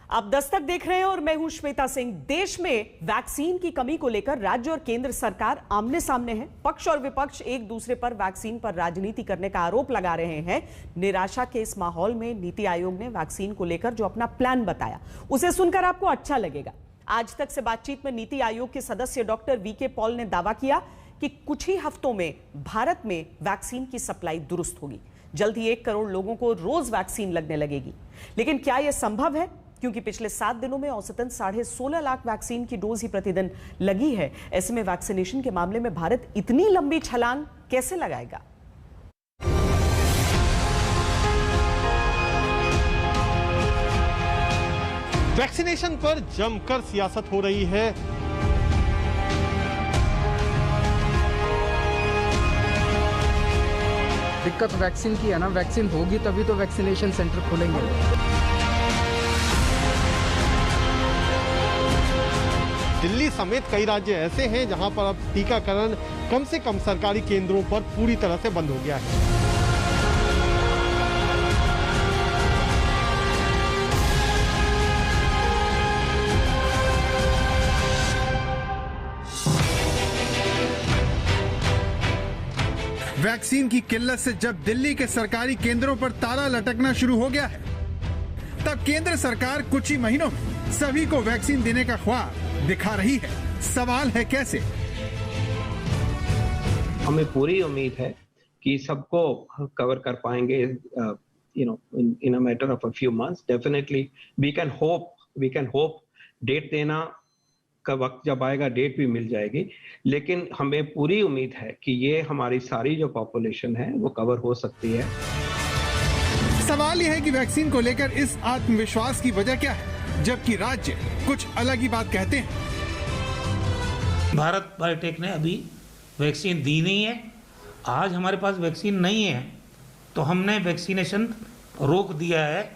आप दस्तक देख रहे हैं और मैं हूं श्वेता सिंह। देश में वैक्सीन की कमी को लेकर राज्य और केंद्र सरकार आमने सामने है। पक्ष और विपक्ष एक दूसरे पर वैक्सीन पर राजनीति करने का आरोप लगा रहे हैं। निराशा के इस माहौल में नीति आयोग ने वैक्सीन को लेकर जो अपना प्लान बताया उसे सुनकर आपको अच्छा लगेगा। आज तक से बातचीत में नीति आयोग के सदस्य डॉक्टर वीके पॉल ने दावा किया कि कुछ ही हफ्तों में भारत में वैक्सीन की सप्लाई दुरुस्त होगी। जल्द ही 1 करोड़ लोगों को रोज वैक्सीन लगने लगेगी। लेकिन क्या यह संभव है? क्योंकि पिछले 7 दिनों में औसतन 16.5 लाख वैक्सीन की डोज ही प्रतिदिन लगी है। ऐसे में वैक्सीनेशन के मामले में भारत इतनी लंबी छलांग कैसे लगाएगा? वैक्सीनेशन पर जमकर सियासत हो रही है। दिक्कत वैक्सीन की है ना, वैक्सीन होगी तभी तो वैक्सीनेशन सेंटर खुलेंगे। दिल्ली समेत कई राज्य ऐसे हैं जहां पर अब टीकाकरण कम से कम सरकारी केंद्रों पर पूरी तरह से बंद हो गया है। वैक्सीन की किल्लत से जब दिल्ली के सरकारी केंद्रों पर ताला लटकना शुरू हो गया है, तब केंद्र सरकार कुछ ही महीनों में सभी को वैक्सीन देने का ख्वाब दिखा रही है। सवाल है कैसे? हमें पूरी उम्मीद है कि सबको कवर कर पाएंगे in a matter of a few months. Definitely we can hope डेट देना का वक्त जब आएगा डेट भी मिल जाएगी, लेकिन हमें पूरी उम्मीद है कि ये हमारी सारी जो पॉपुलेशन है वो कवर हो सकती है। सवाल यह है कि वैक्सीन को लेकर इस आत्मविश्वास की वजह क्या है, जबकि राज्य कुछ अलग ही बात कहते हैं। भारत बायोटेक ने अभी वैक्सीन दी नहीं है। आज हमारे पास वैक्सीन नहीं है तो हमने वैक्सीनेशन रोक दिया है।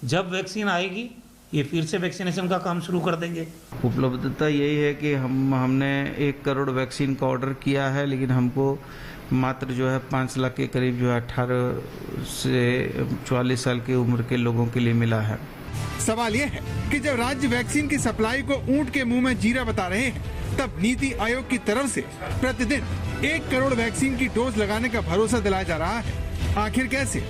जब वैक्सीन आएगी ये फिर से वैक्सीनेशन का काम शुरू कर देंगे। उपलब्धता यही है कि हमने 1 करोड़ वैक्सीन का ऑर्डर किया है, लेकिन हमको मात्र जो है 5 लाख के करीब जो है 18 से 44 साल की उम्र के लोगों के लिए मिला है। सवाल यह है कि जब राज्य वैक्सीन की सप्लाई को ऊंट के मुंह में जीरा बता रहे हैं, तब नीति आयोग की तरफ से प्रतिदिन 1 करोड़ वैक्सीन की डोज लगाने का भरोसा दिलाया जा रहा है। आखिर कैसे?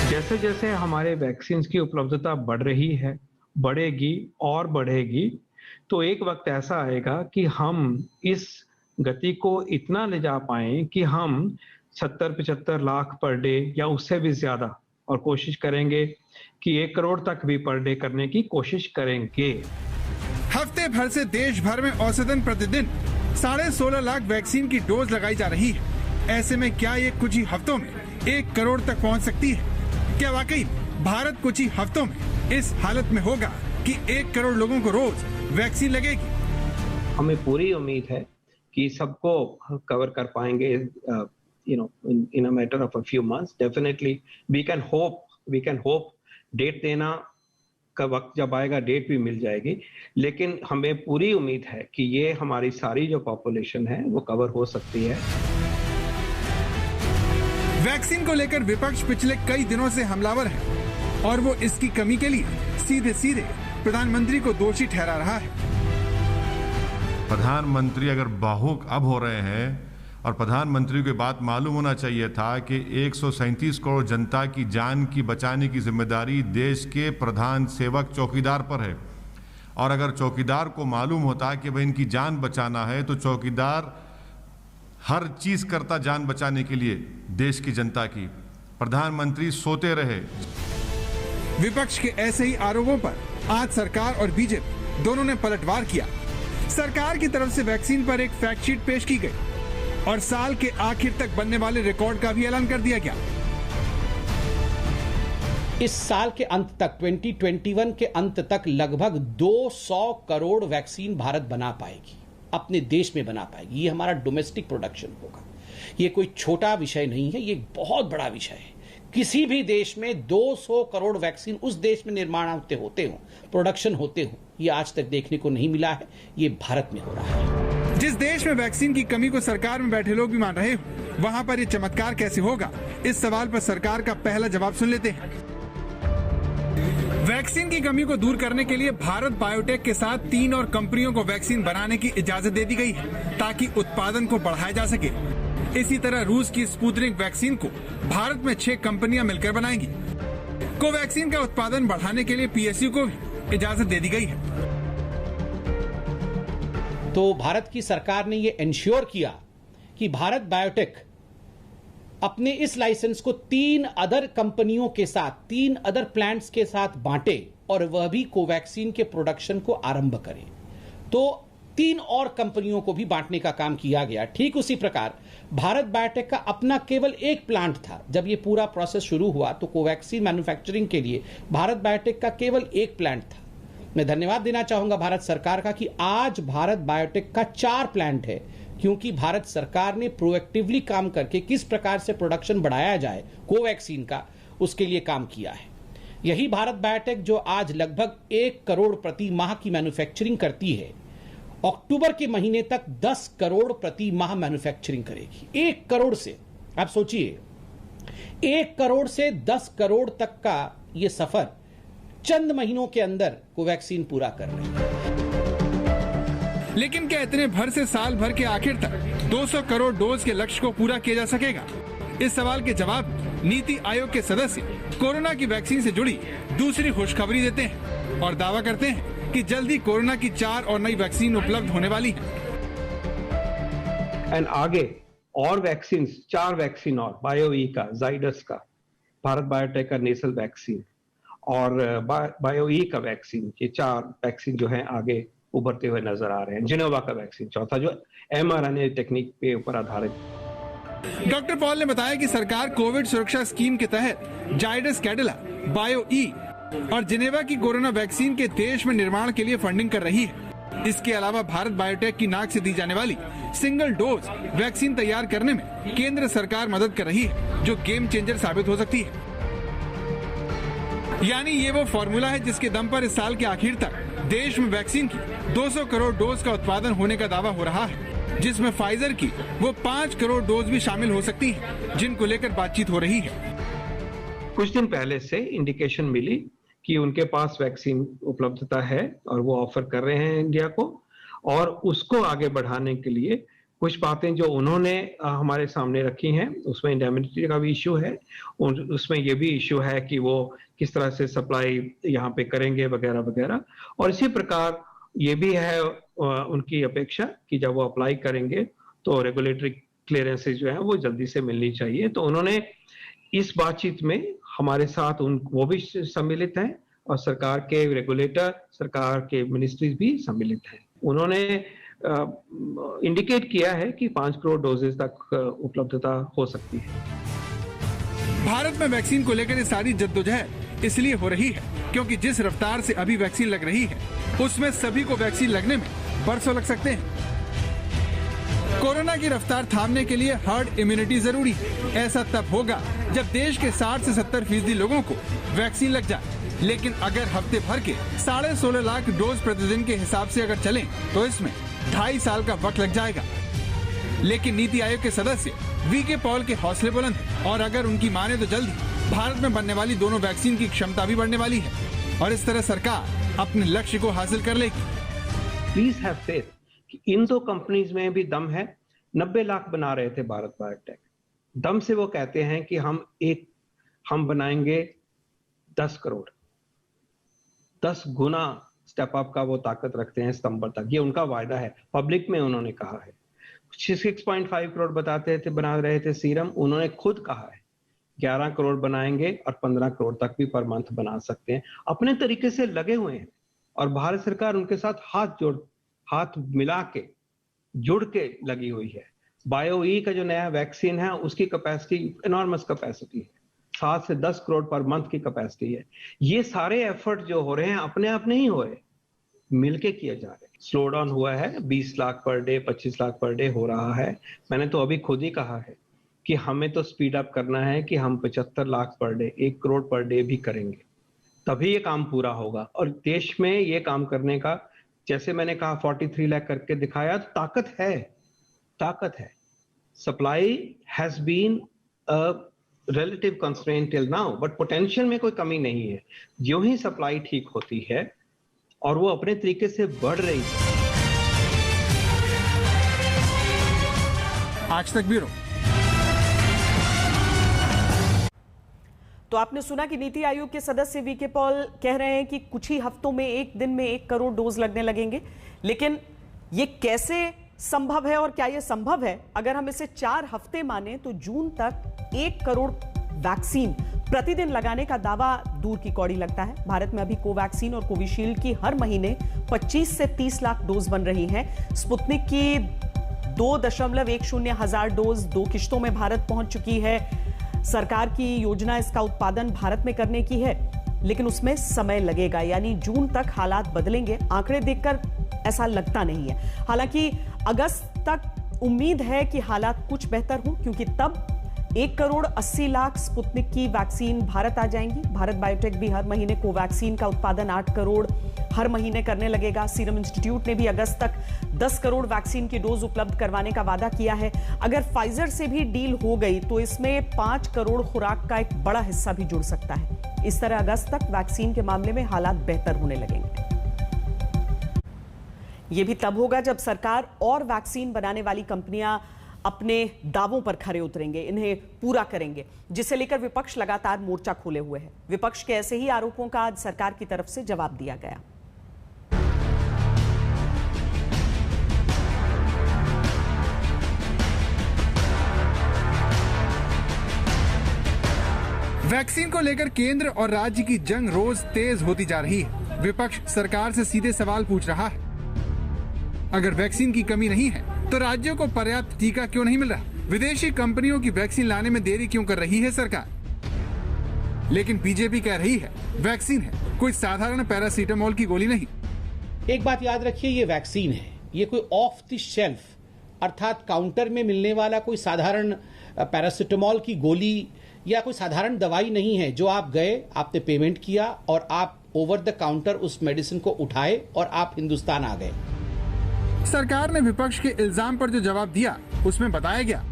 जैसे जैसे हमारे वैक्सीन की उपलब्धता बढ़ रही है, बढ़ेगी और बढ़ेगी, तो एक वक्त ऐसा आएगा कि हम इस गति को इतना ले जा पाएं कि हम 70-75 लाख पर डे या उससे भी ज्यादा, और कोशिश करेंगे कि 1 करोड़ तक भी पर डे करने की कोशिश करेंगे। हफ्ते भर से देश भर में औसतन प्रतिदिन 16.5 लाख वैक्सीन की डोज लगाई जा रही है। ऐसे में क्या ये कुछ ही हफ्तों में 1 करोड़ तक पहुंच सकती है? क्या वाकई भारत कुछ ही हफ्तों में इस हालत में होगा कि 1 करोड़ लोगों को रोज वैक्सीन लगेगी? हमें पूरी उम्मीद है कि सबको कवर कर पाएंगे in a matter of a few months. Definitely we can hope डेट देना का वक्त जब आएगा डेट भी मिल जाएगी, लेकिन हमें पूरी उम्मीद है कि ये हमारी सारी जो पॉपुलेशन है वो कवर हो सकती है। वैक्सीन को लेकर विपक्ष पिछले कई दिनों से हमलावर है और वो इसकी कमी के लिए सीधे सीधे प्रधानमंत्री को दोषी ठहरा रहा है। प्रधानमंत्री अगर भावुक अब हो रहे हैं, और प्रधानमंत्री को बात मालूम होना चाहिए था कि 137 करोड़ जनता की जान की बचाने की जिम्मेदारी देश के प्रधान सेवक चौकीदार पर है। और अगर चौकीदार को मालूम होता कि भाई इनकी जान बचाना है, तो चौकीदार हर चीज करता जान बचाने के लिए देश की जनता की। प्रधानमंत्री सोते रहे। विपक्ष के ऐसे ही आरोपों पर आज सरकार और बीजेपी दोनों ने पलटवार किया। सरकार की तरफ से वैक्सीन पर एक फैक्ट शीट पेश की गई और साल के आखिर तक बनने वाले रिकॉर्ड का भी ऐलान कर दिया गया। इस साल के अंत तक 2021 के अंत तक लगभग 200 करोड़ वैक्सीन भारत बना पाएगी, अपने देश में बना पाएगी। ये हमारा डोमेस्टिक प्रोडक्शन होगा। ये कोई छोटा विषय नहीं है, ये बहुत बड़ा विषय है। किसी भी देश में 200 करोड़ वैक्सीन उस देश में निर्माण होते हो, प्रोडक्शन होते हो, ये आज तक देखने को नहीं मिला है। ये भारत में हो रहा है। जिस देश में वैक्सीन की कमी को सरकार में बैठे लोग भी मान रहे हो, वहां पर ये चमत्कार कैसे होगा? इस सवाल पर सरकार का पहला जवाब सुन लेते हैं। वैक्सीन की कमी को दूर करने के लिए भारत बायोटेक के साथ 3 और कंपनियों को वैक्सीन बनाने की इजाजत दे दी गई है ताकि उत्पादन को बढ़ाया जा सके। इसी तरह रूस की स्पुतनिक वैक्सीन को भारत में 6 कंपनियां मिलकर बनाएंगी। कोवैक्सीन का उत्पादन बढ़ाने के लिए पीएसयू को भी इजाजत दे दी गई है। तो भारत की सरकार ने ये इंश्योर किया कि भारत बायोटेक अपने इस लाइसेंस को 3 अदर कंपनियों के साथ, 3 अदर प्लांट्स के साथ बांटे और वह भी कोवैक्सीन के प्रोडक्शन को आरंभ करें। तो 3 और कंपनियों को भी बांटने का काम किया गया। ठीक उसी प्रकार भारत बायोटेक का अपना केवल एक प्लांट था। जब ये पूरा प्रोसेस शुरू हुआ तो कोवैक्सीन मैन्युफैक्चरिंग के लिए भारत बायोटेक का केवल एक प्लांट था। मैं धन्यवाद देना चाहूंगा भारत सरकार का कि आज भारत बायोटेक का 4 प्लांट है, क्योंकि भारत सरकार ने प्रोएक्टिवली काम करके किस प्रकार से प्रोडक्शन बढ़ाया जाए कोवैक्सीन का, उसके लिए काम किया है। यही भारत बायोटेक जो आज लगभग 1 करोड़ प्रति माह की मैन्युफैक्चरिंग करती है, अक्टूबर के महीने तक 10 करोड़ प्रति माह मैन्युफैक्चरिंग करेगी। 1 करोड़ से, आप सोचिए, 1 करोड़ से 10 करोड़ तक का यह सफर चंद महीनों के अंदर कोवैक्सीन पूरा कर रही है। लेकिन क्या इतने भर से साल भर के आखिर तक 200 करोड़ डोज के लक्ष्य को पूरा किया जा सकेगा? इस सवाल के जवाब में नीति आयोग के सदस्य कोरोना की वैक्सीन से जुड़ी दूसरी खुशखबरी देते हैं और दावा करते हैं कि जल्दी कोरोना की 4 और नई वैक्सीन उपलब्ध होने वाली है। एंड आगे और वैक्सीन, 4 वैक्सीन और बायोई का, जाइडस का, भारत बायोटेक का नेसल वैक्सीन और बायोई का वैक्सीन, ये 4 वैक्सीन जो है आगे उभरते हुए नजर आ रहे हैं। जिनोवा का वैक्सीन चौथा, जो mRNA टेक्निक पे ऊपर आधारित। डॉक्टर पॉल ने बताया कि सरकार कोविड सुरक्षा स्कीम के तहत जाइडस कैडिला, बायोई और जिनेवा की कोरोना वैक्सीन के देश में निर्माण के लिए फंडिंग कर रही है। इसके अलावा भारत बायोटेक की नाक से दी जाने वाली सिंगल डोज वैक्सीन तैयार करने में केंद्र सरकार मदद कर रही है, जो गेम चेंजर साबित हो सकती है। यानी ये वो फॉर्मूला है जिसके दम पर इस साल के आखिर तक देश में वैक्सीन की 200 करोड़ डोज का उत्पादन होने का दावा हो रहा है, जिसमें फाइजर की वो 5 करोड़ डोज भी शामिल हो सकती है, जिनको लेकर बातचीत हो रही है। कुछ दिन पहले से इंडिकेशन मिली कि उनके पास वैक्सीन उपलब्धता है और वो ऑफर कर रहे हैं इंडिया को, और उसको आगे बढ़ाने के लिए कुछ बातें जो उन्होंने हमारे सामने रखी हैं, उसमें इंडेमिनिटी का भी इश्यू है, उसमें ये भी इश्यू है कि वो किस तरह से सप्लाई यहाँ पे करेंगे वगैरह वगैरह। और इसी प्रकार ये भी है उनकी अपेक्षा कि जब वो अप्लाई करेंगे तो रेगुलेटरी क्लियरेंसेज जो है वो जल्दी से मिलनी चाहिए। तो उन्होंने इस बातचीत में हमारे साथ वो भी सम्मिलित हैं और सरकार के रेगुलेटर, सरकार के मिनिस्ट्रीज भी सम्मिलित हैं। उन्होंने इंडिकेट किया है कि 5 करोड़ डोजेस तक उपलब्धता हो सकती है। भारत में वैक्सीन को लेकर ये सारी जद्दोजहद इसलिए हो रही है क्योंकि जिस रफ्तार से अभी वैक्सीन लग रही है, उसमें सभी को वैक्सीन लगने में बरसों लग सकते हैं। कोरोना की रफ्तार थामने के लिए हर्ड इम्यूनिटी जरूरी है। ऐसा तब होगा जब देश के 60 से 70% लोगों को वैक्सीन लग जाए। लेकिन अगर हफ्ते भर के 16.5 लाख डोज प्रतिदिन के हिसाब से अगर चलें, तो इसमें 2.5 साल का वक्त लग जाएगा। लेकिन नीति आयोग के सदस्य वीके पॉल के हौसले बुलंद हैं और अगर उनकी माने तो जल्दी भारत में बनने वाली दोनों वैक्सीन की क्षमता भी बढ़ने वाली है और इस तरह सरकार अपने लक्ष्य को हासिल कर लेगी। प्लीज हैव फेथ कि इन 2 कंपनीज में भी दम है। 90 लाख बना रहे थे भारत बायोटेक, दम से वो कहते हैं कि हम बनाएंगे 10 करोड़, 10 गुना स्टेप अप का वो ताकत रखते हैं सितंबर तक। ये उनका वायदा है, पब्लिक में उन्होंने कहा है। 6.5 करोड़ बना रहे थे सीरम, उन्होंने खुद कहा है 11 करोड़ बनाएंगे और 15 करोड़ तक भी पर मंथ बना सकते हैं। अपने तरीके से लगे हुए हैं और भारत सरकार उनके साथ हाथ मिला के जुड़ के लगी हुई है। बायोई का जो नया वैक्सीन है उसकी कैपेसिटी एनॉर्मस कैपेसिटी है, 7 से 10 करोड़ पर मंथ की कैपेसिटी है। ये सारे एफर्ट जो हो रहे हैं अपने आप नहीं हो रहे, मिलके किए जा रहे हैं। स्लो डाउन हुआ है, 20 lakh per day, 25 lakh per day हो रहा है। मैंने तो अभी खुद ही कहा है कि हमें तो स्पीड अप करना है कि हम 75 lakh per day, 1 crore per day भी करेंगे, तभी ये काम पूरा होगा। और देश में ये काम करने का, जैसे मैंने कहा 43 लाख करके दिखाया, तो ताकत है। Supply has been relative constraint till now, but potential में कोई कमी नहीं है। जो ही सप्लाई ठीक होती है और वो अपने तरीके से बढ़ रही है। आज तक ब्यूरो। तो आपने सुना कि नीति आयोग के सदस्य वीके पॉल कह रहे हैं कि कुछ ही हफ्तों में, एक दिन में 1 करोड़ डोज लगने लगेंगे। लेकिन ये कैसे संभव है और क्या ये संभव है? अगर हम इसे 4 हफ्ते माने तो जून तक 1 करोड़ वैक्सीन प्रतिदिन लगाने का दावा दूर की कौड़ी लगता है। भारत में अभी कोवैक्सीन और कोविशील्ड की हर महीने 25 से 30 लाख डोज बन रही हैं। स्पुतनिक की 2.10 हजार डोज 2 किश्तों में भारत पहुंच चुकी है। सरकार की योजना इसका उत्पादन भारत में करने की है, लेकिन उसमें समय लगेगा, यानी जून तक हालात बदलेंगे। आंकड़े देखकर ऐसा लगता नहीं है। हालांकि अगस्त तक उम्मीद है कि हालात कुछ बेहतर हों, क्योंकि तब 1 करोड़ 80 लाख स्पुतनिक की वैक्सीन भारत आ जाएंगी। भारत बायोटेक भी हर महीने कोवैक्सीन का उत्पादन 8 करोड़ हर महीने करने लगेगा। सीरम इंस्टीट्यूट ने भी अगस्त तक 10 करोड़ वैक्सीन की डोज उपलब्ध करवाने का वादा किया है। अगर फाइजर से भी डील हो गई तो इसमें 5 करोड़ खुराक का एक बड़ा हिस्सा भी जुड़ सकता है। इस तरह अगस्त तक वैक्सीन के मामले में हालात बेहतर होने लगेंगे। यह भी तब होगा जब सरकार और वैक्सीन बनाने वाली कंपनियां अपने दावों पर खरे उतरेंगे, इन्हें पूरा करेंगे, जिसे लेकर विपक्ष लगातार मोर्चा खोले हुए है। विपक्ष के ऐसे ही आरोपों का आज सरकार की तरफ से जवाब दिया गया। वैक्सीन को लेकर केंद्र और राज्य की जंग रोज तेज होती जा रही है। विपक्ष सरकार से सीधे सवाल पूछ रहा है, अगर वैक्सीन की कमी नहीं है तो राज्यों को पर्याप्त टीका क्यों नहीं मिल रहा? विदेशी कंपनियों की वैक्सीन लाने में देरी क्यों कर रही है सरकार? लेकिन बीजेपी कह रही है वैक्सीन है, कोई साधारण पैरासीटामोल की गोली नहीं। एक बात याद रखिए, ये वैक्सीन है, ये कोई ऑफ द शेल्फ अर्थात काउंटर में मिलने वाला कोई साधारण पैरासीटामोल की गोली या कोई साधारण दवाई नहीं है जो आप गए, आपने पेमेंट किया और आप ओवर द काउंटर उस मेडिसिन को उठाए और आप हिंदुस्तान आ गए। सरकार ने विपक्ष के इल्जाम पर जो जवाब दिया उसमें बताया गया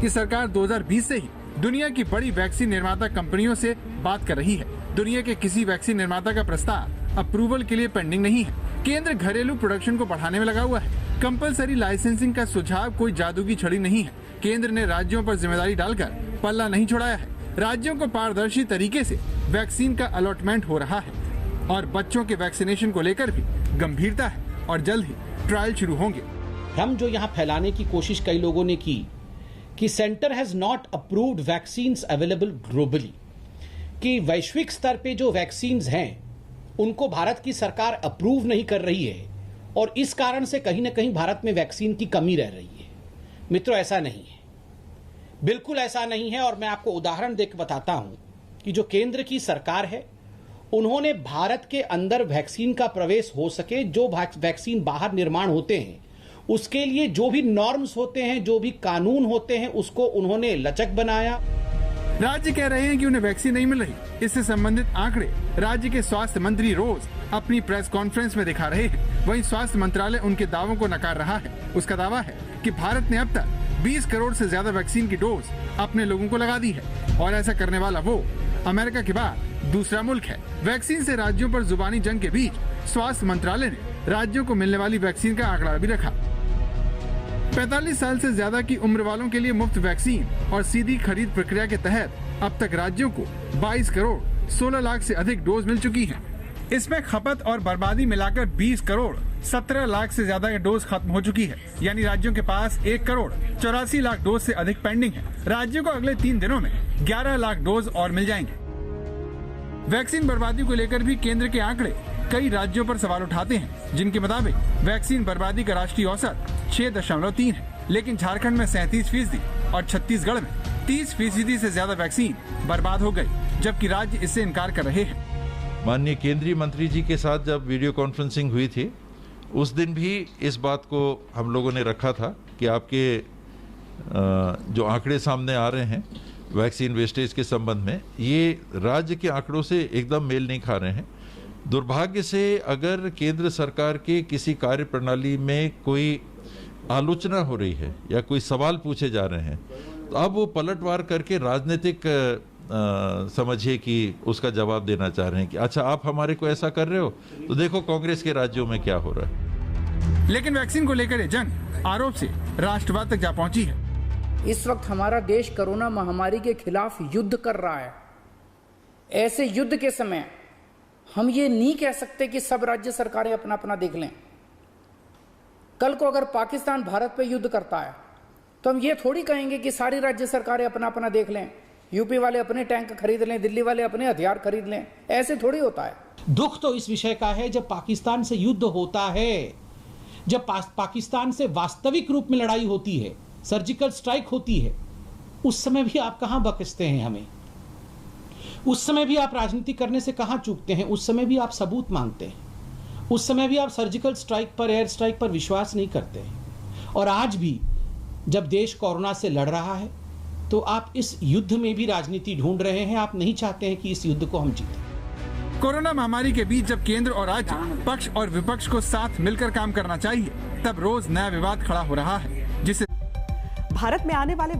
कि सरकार 2020 से ही दुनिया की बड़ी वैक्सीन निर्माता कंपनियों से बात कर रही है। दुनिया के किसी वैक्सीन निर्माता का प्रस्ताव अप्रूवल के लिए पेंडिंग नहीं है। केंद्र घरेलू प्रोडक्शन को बढ़ाने में लगा हुआ है। कंपलसरी लाइसेंसिंग का सुझाव कोई जादू की छड़ी नहीं है। केंद्र ने राज्यों पर जिम्मेदारी डालकर पल्ला नहीं छुड़ाया है। राज्यों को पारदर्शी तरीके से वैक्सीन का अलॉटमेंट हो रहा है और बच्चों के वैक्सीनेशन को लेकर भी गंभीरता है और जल्द ही ट्रायल शुरू होंगे। हम जो यहाँ फैलाने की कोशिश कई लोगों ने की कि centre has not approved vaccines available globally, कि वैश्विक स्तर पे जो वैक्सीन्स हैं उनको भारत की सरकार अप्रूव नहीं कर रही है और इस कारण से कहीं ना कहीं भारत में वैक्सीन की कमी रह रही है। मित्रों, ऐसा नहीं है, बिल्कुल ऐसा नहीं है। और मैं आपको उदाहरण देकर बताता हूं कि जो केंद्र की सरकार है उन्होंने भारत के अंदर वैक्सीन का प्रवेश हो सके, जो वैक्सीन बाहर निर्माण होते हैं उसके लिए जो भी नॉर्म्स होते हैं, जो भी कानून होते हैं, उसको उन्होंने लचक बनाया। राज्य कह रहे हैं कि उन्हें वैक्सीन नहीं मिल रही। इससे संबंधित आंकड़े राज्य के स्वास्थ्य मंत्री रोज अपनी प्रेस कॉन्फ्रेंस में दिखा रहे हैं। वहीं स्वास्थ्य मंत्रालय उनके दावों को नकार रहा है। उसका दावा है कि भारत ने अब तक 20 करोड़ से ज्यादा वैक्सीन की डोज अपने लोगों को लगा दी है और ऐसा करने वाला वो अमेरिका के बाद दूसरा मुल्क है। वैक्सीन से राज्यों पर जुबानी जंग के बीच स्वास्थ्य मंत्रालय ने राज्यों को मिलने वाली वैक्सीन का आंकड़ा भी रखा। 45 साल से ज्यादा की उम्र वालों के लिए मुफ्त वैक्सीन और सीधी खरीद प्रक्रिया के तहत अब तक राज्यों को 22 करोड़ 16 लाख से अधिक डोज मिल चुकी हैं। इसमें खपत और बर्बादी मिलाकर 20 करोड़ 17 लाख से ज्यादा डोज खत्म हो चुकी है। यानी राज्यों के पास 1 करोड़ 84 लाख डोज से अधिक पेंडिंग है। राज्यों को अगले 3 दिनों में 11 लाख डोज और मिल जाएंगे। वैक्सीन बर्बादी को लेकर भी केंद्र के आंकड़े कई राज्यों पर सवाल उठाते हैं, जिनके मुताबिक वैक्सीन बर्बादी का राष्ट्रीय औसत 6.3 है, लेकिन झारखंड में 37% और छत्तीसगढ़ में 30% से ज्यादा वैक्सीन बर्बाद हो गई, जबकि राज्य इससे इनकार कर रहे हैं। माननीय केंद्रीय मंत्री जी के साथ जब वीडियो कॉन्फ्रेंसिंग हुई थी उस दिन भी इस बात को हम लोगों ने रखा था कि आपके जो आंकड़े सामने आ रहे हैं वैक्सीन वेस्टेज के संबंध में, ये राज्य के आंकड़ों से एकदम मेल नहीं खा रहे हैं। दुर्भाग्य से अगर केंद्र सरकार के किसी कार्य प्रणाली में कोई आलोचना हो रही है या कोई सवाल पूछे जा रहे हैं तो अब वो पलटवार करके राजनीतिक समझिए कि उसका जवाब देना चाह रहे हैं कि अच्छा आप हमारे को ऐसा कर रहे हो तो देखो कांग्रेस के राज्यों में क्या हो रहा है। लेकिन वैक्सीन को लेकर ये जंग आरोप से राष्ट्रवाद तक जा पहुंची है। इस वक्त हमारा देश कोरोना महामारी के खिलाफ युद्ध कर रहा है। ऐसे युद्ध के समय हम ये नहीं कह सकते कि सब राज्य सरकारें अपना अपना देख लें। कल को अगर पाकिस्तान भारत पे युद्ध करता है तो हम ये थोड़ी कहेंगे कि सारी राज्य सरकारें अपना अपना देख लें, यूपी वाले अपने टैंक खरीद लें, दिल्ली वाले अपने हथियार खरीद लें। ऐसे थोड़ी होता है। दुख तो इस विषय का है जब पाकिस्तान से युद्ध होता है, जब पाकिस्तान से वास्तविक रूप में लड़ाई होती है, सर्जिकल स्ट्राइक होती है, उस समय भी आप कहां बकसते हैं हमें, उस समय भी आप राजनीति करने से कहां चूकते हैं, उस समय भी आप सबूत मांगते हैं, उस समय भी आप सर्जिकल स्ट्राइक पर, एयर स्ट्राइक पर विश्वास नहीं करते हैं। और आज भी जब देश कोरोना से लड़ रहा है तो आप इस युद्ध में भी राजनीति ढूंढ रहे हैं। आप नहीं चाहते हैं कि इस युद्ध को हम जीतें। कोरोना महामारी के बीच जब केंद्र और राज्य पक्ष और विपक्ष को साथ मिलकर काम करना चाहिए, तब रोज नया विवाद खड़ा हो रहा है, जिसे भारत में आने वाले